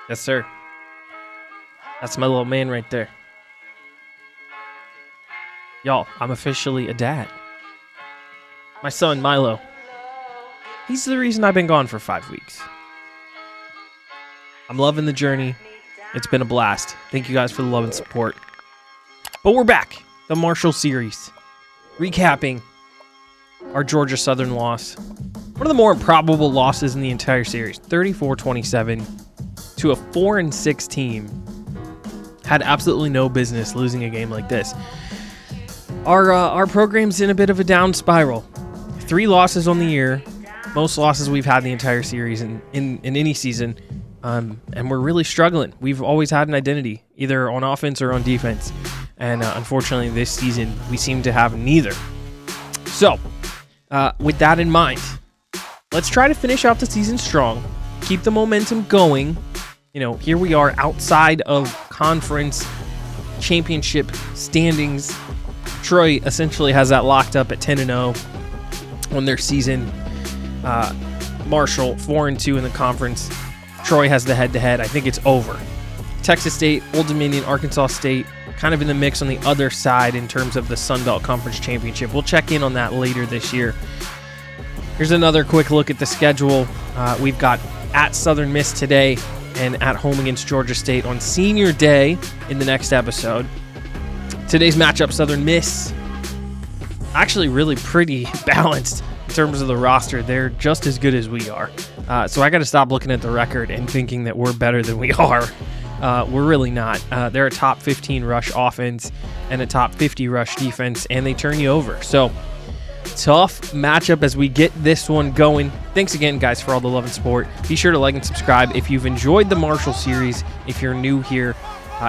Yes, sir. That's my little man right there. Y'all, I'm officially a dad. My son, Milo, he's the reason I've been gone for 5 weeks. I'm loving the journey. It's been a blast. Thank you guys for the love and support. But we're back. The Marshall series. Recapping our Georgia Southern loss. One of the more improbable losses in the entire series. 34-27 to a 4-6 team. Had absolutely no business losing a game like this. Our program's in a bit of a down spiral. 3 losses on the year. Most losses we've had the entire series in any season. And we're really struggling. We've always had an identity, either on offense or on defense. And unfortunately, this season, we seem to have neither. So, with that in mind, let's try to finish out the season strong. Keep the momentum going. You know, here we are outside of conference championship standings. Troy essentially has that locked up at 10-0 on their season. Marshall 4-2 in the conference. Troy has the head-to-head. I think it's over. Texas State, Old Dominion, Arkansas State, kind of in the mix on the other side in terms of the Sun Belt Conference Championship. We'll check in on that later this year. Here's another quick look at the schedule. We've got at Southern Miss today and at home against Georgia State on Senior Day in the next episode. Today's matchup, Southern Miss, actually really pretty balanced in terms of the roster. They're just as good as we are. So I got to stop looking at the record and thinking that we're better than we are. We're really not. They're a top 15 rush offense and a top 50 rush defense, and they turn you over. So tough matchup as we get this one going. Thanks again, guys, for all the love and support. Be sure to like and subscribe if you've enjoyed the Marshall series. If you're new here,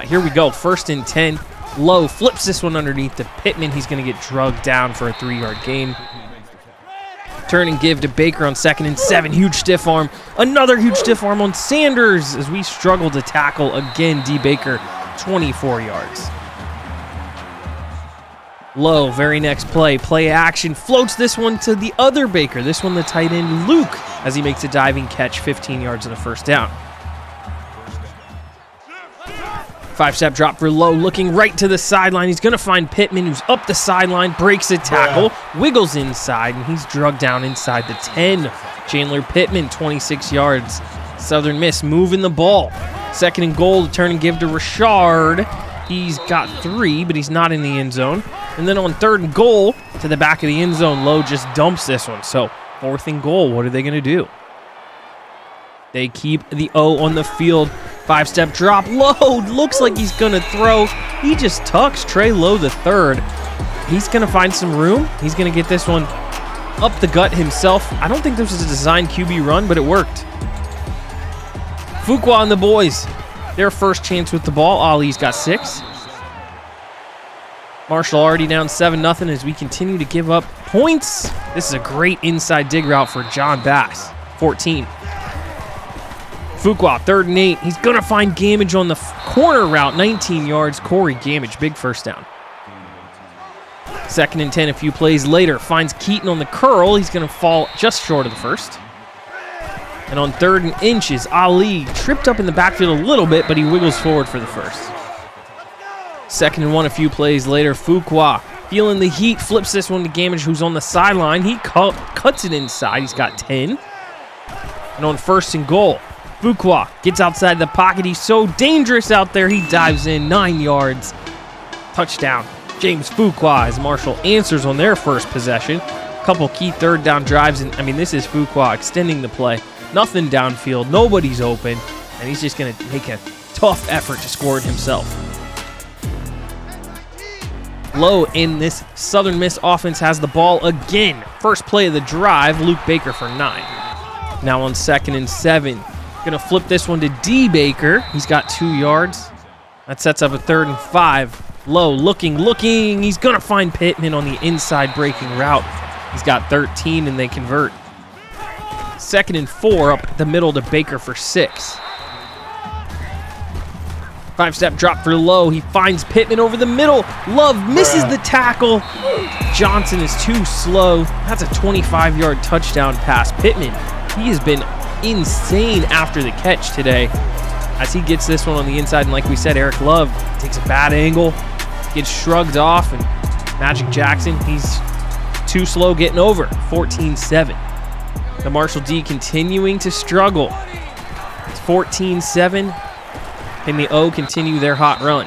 here we go. 1st and 10. Lowe flips this one underneath to Pittman. He's going to get drugged down for a 3-yard gain. Turn and give to Baker on 2nd and 7. Huge stiff arm. Another huge stiff arm on Sanders as we struggle to tackle again. D. Baker, 24 yards. Lowe, very next play action, floats this one to the other Baker. This one the tight end Luke as he makes a diving catch, 15 yards and a 1st down. 5-step drop for Lowe, looking right to the sideline. He's going to find Pittman, who's up the sideline, breaks a tackle, wiggles inside, and he's drugged down inside the 10. Chandler Pittman, 26 yards. Southern Miss moving the ball. 2nd and goal to turn and give to Richard. He's got 3, but he's not in the end zone. And then on 3rd and goal, to the back of the end zone, Lowe just dumps this one. So 4th and goal, what are they going to do? They keep the O on the field. 5-step drop. Lowe looks like he's going to throw. He just tucks Trey Lowe the 3rd. He's going to find some room. He's going to get this one up the gut himself. I don't think this was a designed QB run, but it worked. Fuqua and the boys. Their first chance with the ball. Ali's got 6. Marshall already down 7-0 as we continue to give up points. This is a great inside dig route for John Bass. 14. Fuqua, 3rd and 8. He's going to find Gamage on the corner route. 19 yards. Corey Gamage, big 1st down. 2nd and 10, a few plays later. Finds Keaton on the curl. He's going to fall just short of the 1st. And on 3rd and inches, Ali tripped up in the backfield a little bit, but he wiggles forward for the 1st. 2nd and 1, a few plays later. Fuqua, feeling the heat, flips this one to Gamage, who's on the sideline. He cuts it inside. He's got 10. And on 1st and goal, Fuqua gets outside the pocket. He's so dangerous out there. He dives in, 9 yards. Touchdown. James Fuqua as Marshall answers on their first possession. A couple key 3rd down drives. And I mean, this is Fuqua extending the play. Nothing downfield. Nobody's open. And he's just going to make a tough effort to score it himself. Lowe in this Southern Miss offense has the ball again. First play of the drive, Luke Baker for 9. Now on 2nd and 7. Going to flip this one to D. Baker. He's got 2 yards. That sets up a 3rd and 5. Lowe looking. He's going to find Pittman on the inside breaking route. He's got 13, and they convert. 2nd and 4 up the middle to Baker for 6. 5-step drop for Lowe. He finds Pittman over the middle. Love misses the tackle. Johnson is too slow. That's a 25-yard touchdown pass. Pittman, he has been insane after the catch today. as he gets this one on the inside. And like we said, Eric Love takes a bad angle, gets shrugged off, and Magic Jackson, he's too slow getting over. 14-7. The Marshall D continuing to struggle. It's 14-7. Can the O continue their hot run?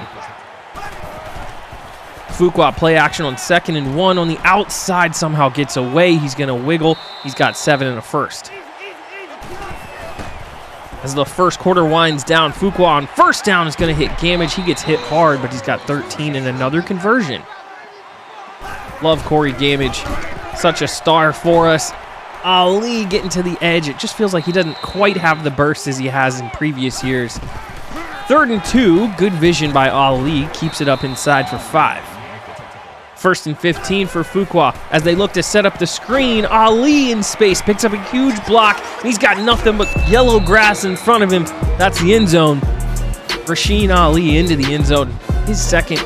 Fuqua play action on 2nd and 1 on the outside, somehow gets away. He's going to wiggle. He's got 7 and a first. As the first quarter winds down, Fuqua on first down is going to hit Gamage. He gets hit hard, but he's got 13 and another conversion. Love Corey Gamage. Such a star for us. Ali getting to the edge. It just feels like he doesn't quite have the burst as he has in previous years. 3rd and 2. Good vision by Ali. Keeps it up inside for 5. 1st and 15 for Fuqua as they look to set up the screen. Ali in space picks up a huge block. And he's got nothing but yellow grass in front of him. That's the end zone. Rasheen Ali into the end zone. His second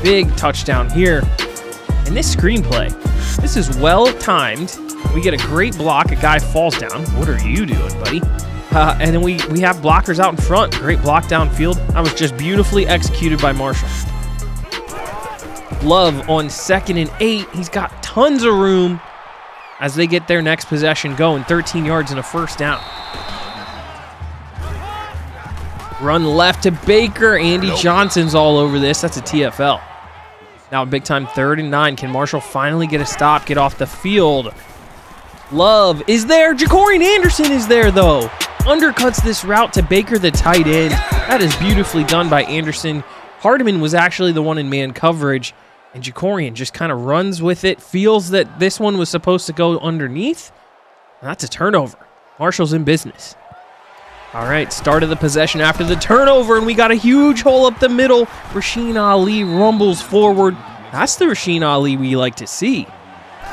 big touchdown here. And this screenplay, this is well timed. We get a great block. A guy falls down. What are you doing, buddy? And then we have blockers out in front. Great block downfield. That was just beautifully executed by Marshall. Love on 2nd and 8. He's got tons of room as they get their next possession going. 13 yards and a first down. Run left to Baker. Andy Johnson's all over this. That's a TFL. Now a big time 3rd and 9. Can Marshall finally get a stop, get off the field? Love is there. Ja'Cory Anderson is there, though. Undercuts this route to Baker, the tight end. That is beautifully done by Anderson. Hardiman was actually the one in man coverage, and Ja'Cory just kind of runs with it, feels that this one was supposed to go underneath. That's a turnover. Marshall's in business. All right, start of the possession after the turnover, and we got a huge hole up the middle. Rasheen Ali rumbles forward. That's the Rasheen Ali we like to see.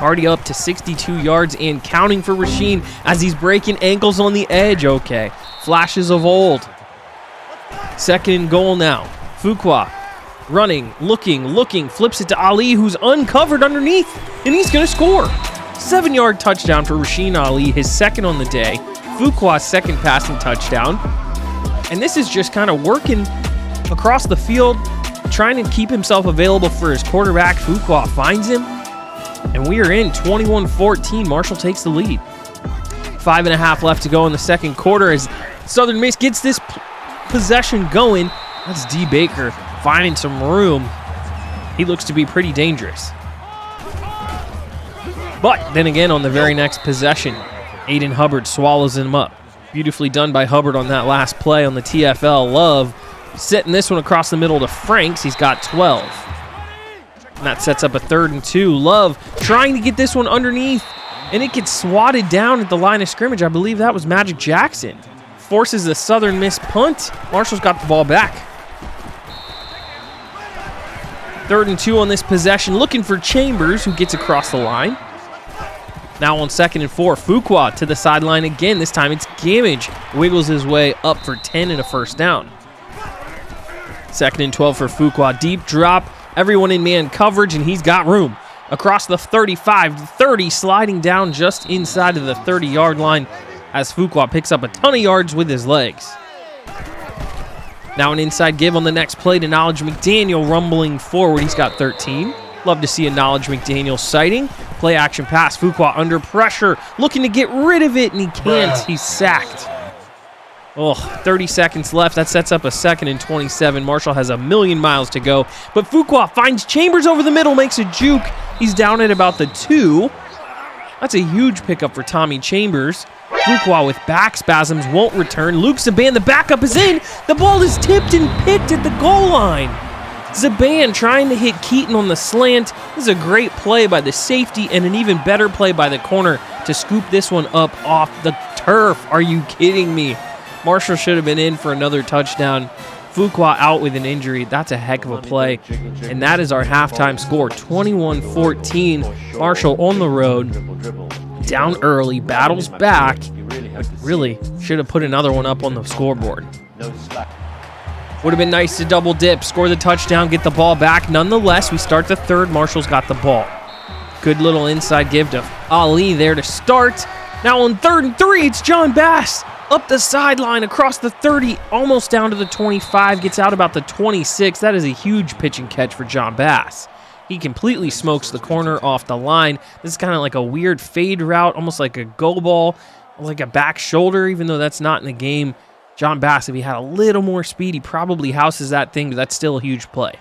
Already up to 62 yards and counting for Rasheen as he's breaking ankles on the edge. Okay, flashes of old. 2nd and goal now. Fuqua running, looking, flips it to Ali, who's uncovered underneath, and he's going to score. 7-yard touchdown for Rasheen Ali, his 2nd on the day. Fuqua's 2nd passing touchdown. And this is just kind of working across the field, trying to keep himself available for his quarterback. Fuqua finds him, and we are in 21-14. Marshall takes the lead. 5.5 left to go in the 2nd quarter as Southern Miss gets this possession going. That's D. Baker finding some room. He looks to be pretty dangerous. But then again, on the very next possession, Aiden Hubbard swallows him up. Beautifully done by Hubbard on that last play on the TFL. Love setting this one across the middle to Franks. He's got 12. And that sets up a 3rd and 2. Love trying to get this one underneath, and it gets swatted down at the line of scrimmage. I believe that was Magic Jackson. Forces the Southern Miss punt. Marshall's got the ball back. 3rd and 2 on this possession, looking for Chambers, who gets across the line. Now on 2nd and 4, Fuqua to the sideline again. This time it's Gamage. Wiggles his way up for 10 and a first down. 2nd and 12 for Fuqua. Deep drop. Everyone in man coverage, and he's got room. Across the 35, 30, sliding down just inside of the 30-yard line as Fuqua picks up a ton of yards with his legs. Now an inside give on the next play to Knowledge McDaniel, rumbling forward. He's got 13. Love to see a Knowledge McDaniel sighting. Play action pass. Fuqua under pressure, looking to get rid of it, and he can't. He's sacked. 30 seconds left. That sets up a 2nd and 27. Marshall has a million miles to go. But Fuqua finds Chambers over the middle, makes a juke. He's down at about the 2. That's a huge pickup for Tommy Chambers. Fuqua with back spasms won't return. Luke Zaban, the backup, is in. The ball is tipped and picked at the goal line. Zaban trying to hit Keaton on the slant. This is a great play by the safety and an even better play by the corner to scoop this one up off the turf. Are you kidding me? Marshall should have been in for another touchdown. Fuqua out with an injury. That's a heck of a play. And that is our halftime score, 21-14. Marshall on the road, down early, battles back, but really should have put another one up on the scoreboard. Would have been nice to double dip, score the touchdown, get the ball back. Nonetheless, we start the 3rd. Marshall's got the ball. Good little inside give to Ali there to start. Now on 3rd and 3, it's John Bass. up the sideline, across the 30, almost down to the 25, gets out about the 26. That is a huge pitch and catch for John Bass. He completely smokes the corner off the line. This is kind of like a weird fade route, almost like a go ball, like a back shoulder, even though that's not in the game. John Bass, if he had a little more speed, he probably houses that thing, but that's still a huge play.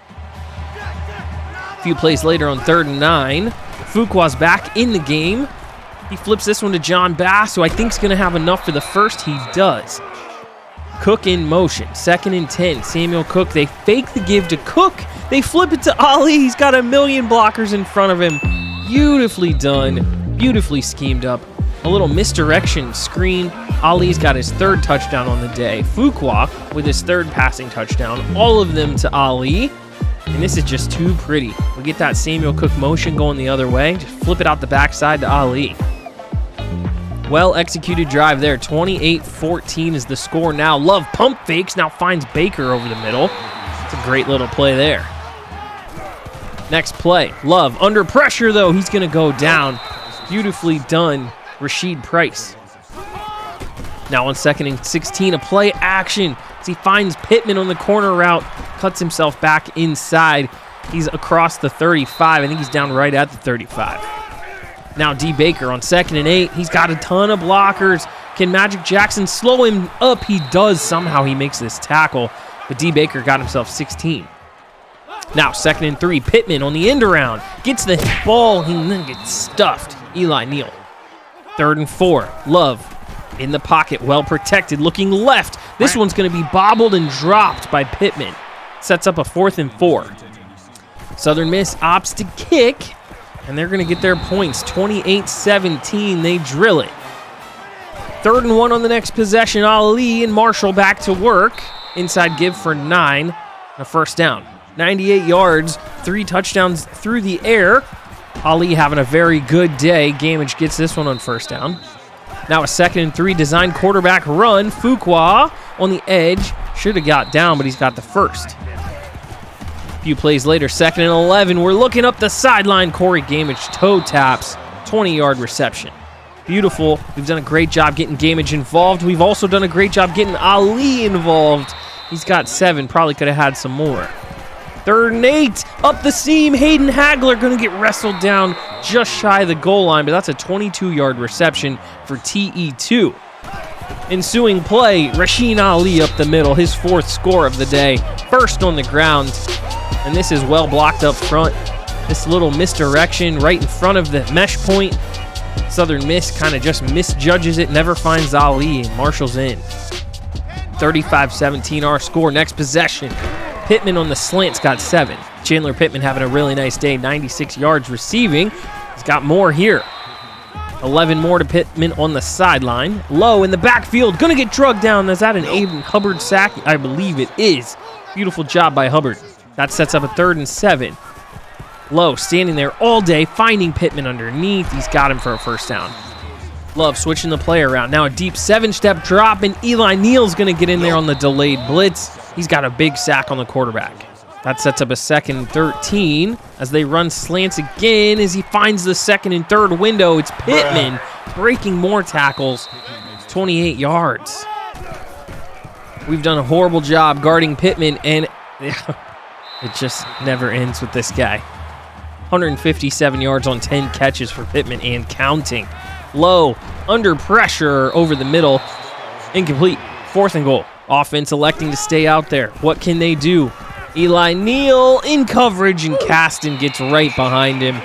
A few plays later on 3rd and 9, Fuqua's back in the game. He flips this one to John Bass, who I think is going to have enough for the first. He does. Cook in motion. 2nd and 10. Samuel Cook. They fake the give to Cook. They flip it to Ali. He's got a million blockers in front of him. Beautifully done. Beautifully schemed up. A little misdirection screen. Ali's got his 3rd touchdown on the day. Fuqua with his 3rd passing touchdown. All of them to Ali. And this is just too pretty. We get that Samuel Cook motion going the other way. Just flip it out the backside to Ali. Well-executed drive there. 28-14 is the score now. Love pump fakes, now finds Baker over the middle. It's a great little play there. Next play, Love under pressure though. He's going to go down. Beautifully done, Rashid Price. Now on 2nd and 16, a play action as he finds Pittman on the corner route, cuts himself back inside. He's across the 35. I think he's down right at the 35. Now D. Baker on 2nd and 8. He's got a ton of blockers. Can Magic Jackson slow him up? He does. Somehow he makes this tackle, but D. Baker got himself 16. Now 2nd and 3. Pittman on the end around. Gets the ball and then gets stuffed. Eli Neal. 3rd and 4. Love in the pocket, well protected, looking left. This one's going to be bobbled and dropped by Pittman. Sets up a 4th and 4. Southern Miss opts to kick, and they're going to get their points. 28-17, they drill it. 3rd and 1 on the next possession. Ali and Marshall back to work. Inside give for 9, a 1st down. 98 yards, 3 touchdowns through the air. Ali having a very good day. Gamage gets this one on 1st down. Now a 2nd and 3 design quarterback run. Fuqua on the edge. Should have got down, but he's got the 1st. A few plays later, 2nd and 11. We're looking up the sideline. Corey Gamage toe taps. 20-yard reception. Beautiful. We've done a great job getting Gamage involved. We've also done a great job getting Ali involved. He's got 7. Probably could have had some more. 3rd and 8. Up the seam. Hayden Hagler going to get wrestled down just shy of the goal line, but that's a 22-yard reception for TE2. Ensuing play, Rasheen Ali up the middle, his 4th score of the day. 1st on the ground, and this is well blocked up front. This little misdirection right in front of the mesh point. Southern Miss kind of just misjudges it, never finds Ali, and Marshall's in. 35-17 our score. Next possession. Pittman on the slant's got 7. Chandler Pittman having a really nice day, 96 yards receiving. He's got more here. 11 more to Pittman on the sideline. Low in the backfield, gonna get drugged down. Is that an Aiden Hubbard sack? I believe it is. Beautiful job by Hubbard. That sets up a 3rd and 7. Low standing there all day, finding Pittman underneath. He's got him for a 1st down. Love switching the play around. Now a deep 7-step drop, and Eli Neal's gonna get in there on the delayed blitz. He's got a big sack on the quarterback. That sets up a 2nd and 13 as they run slants again as he finds the 2nd and 3rd window. It's Pittman breaking more tackles. 28 yards. We've done a horrible job guarding Pittman, and it just never ends with this guy. 157 yards on 10 catches for Pittman and counting. Low, under pressure over the middle. Incomplete. 4th and goal. Offense electing to stay out there. What can they do? Eli Neal in coverage, and Caston gets right behind him.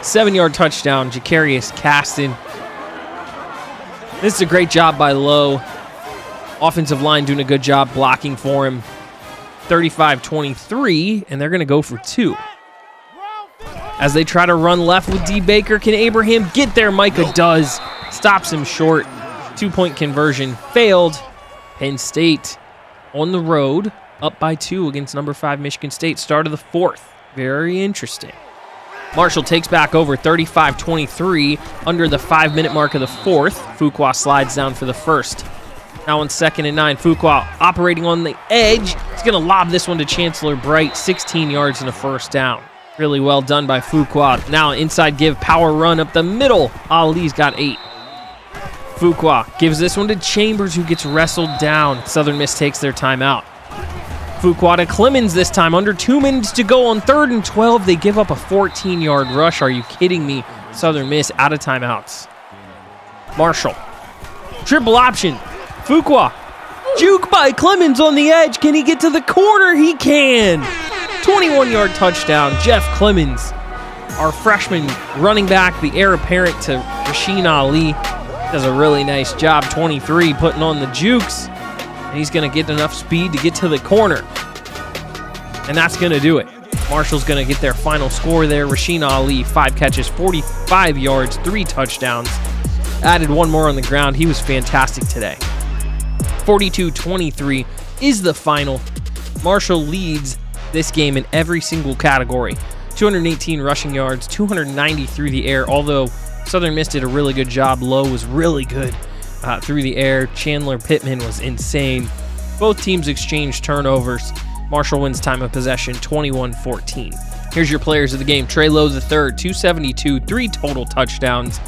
7-yard touchdown, Jacarius Caston. This is a great job by Lowe. Offensive line doing a good job blocking for him. 35-23, and they're going to go for 2. As they try to run left with D. Baker, can Abraham get there? Micah does. Stops him short. 2-point conversion failed. Penn State on the road, up by 2 against number 5 Michigan State. Start of the 4th. Very interesting. Marshall takes back over 35-23 under the 5-minute mark of the 4th. Fuqua slides down for the 1st. Now on 2nd and 9, Fuqua operating on the edge. He's going to lob this one to Chancellor Bright. 16 yards and a 1st down. Really well done by Fuqua. Now inside give, power run up the middle. Ali's got 8. Fuqua gives this one to Chambers, who gets wrestled down. Southern Miss takes their timeout. Fuqua to Clemens this time. Under 2 minutes to go on 3rd and 12. They give up a 14-yard rush. Are you kidding me? Southern Miss out of timeouts. Marshall. Triple option. Fuqua. Juke by Clemens on the edge. Can he get to the corner? He can. 21-yard touchdown. Jeff Clemens, our freshman running back, the heir apparent to Rasheen Ali, does a really nice job. 23 putting on the jukes. And he's going to get enough speed to get to the corner. And that's going to do it. Marshall's going to get their final score there. Rasheen Ali, 5 catches, 45 yards, 3 touchdowns. Added 1 more on the ground. He was fantastic today. 42-23 is the final. Marshall leads this game in every single category. 218 rushing yards, 290 through the air, although Southern Miss did a really good job. Lowe was really good through the air. Chandler Pittman was insane. Both teams exchanged turnovers. Marshall wins time of possession, 21-14. Here's your players of the game. Trey Lowe III, 272, 3 total touchdowns.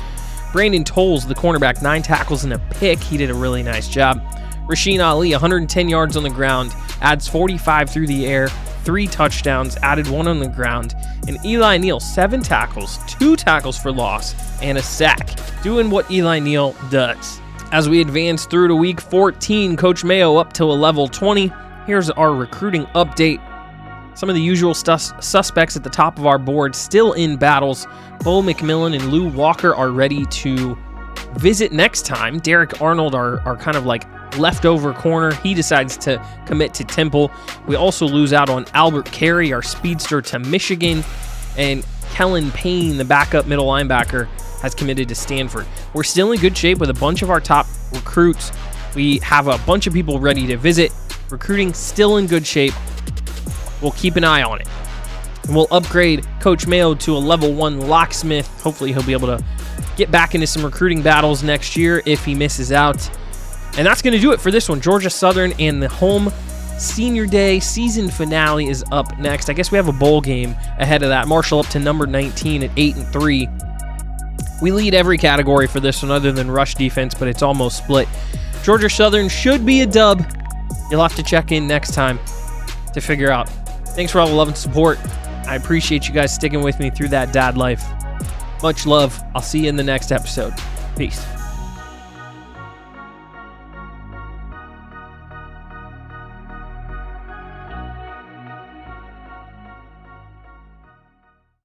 Brandon Tolles, the cornerback, 9 tackles and a pick. He did a really nice job. Rasheen Ali, 110 yards on the ground, adds 45 through the air, 3 touchdowns, added 1 on the ground. And Eli Neal, 7 tackles, 2 tackles for loss, and a sack, doing what Eli Neal does. As we advance through to week 14, Coach Mayo up to a level 20. Here's our recruiting update. Some of the usual suspects at the top of our board still in battles. Bo McMillan and Lou Walker are ready to visit next time. Derek Arnold, our kind of like leftover corner, he decides to commit to Temple. We also lose out on Albert Carey, our speedster, to Michigan, and Kellen Payne, the backup middle linebacker, has committed to Stanford. We're still in good shape with a bunch of our top recruits. We have a bunch of people ready to visit. Recruiting still in good shape. We'll keep an eye on it. And we'll upgrade Coach Mayo to a level 1 locksmith. Hopefully he'll be able to get back into some recruiting battles next year if he misses out. And that's going to do it for this one. Georgia Southern and the home senior day season finale is up next. I guess we have a bowl game ahead of that. Marshall up to number 19 at 8-3. We lead every category for this one other than rush defense, but it's almost split. Georgia Southern should be a dub. You'll have to check in next time to figure out. Thanks for all the love and support. I appreciate you guys sticking with me through that dad life. Much love. I'll see you in the next episode. Peace.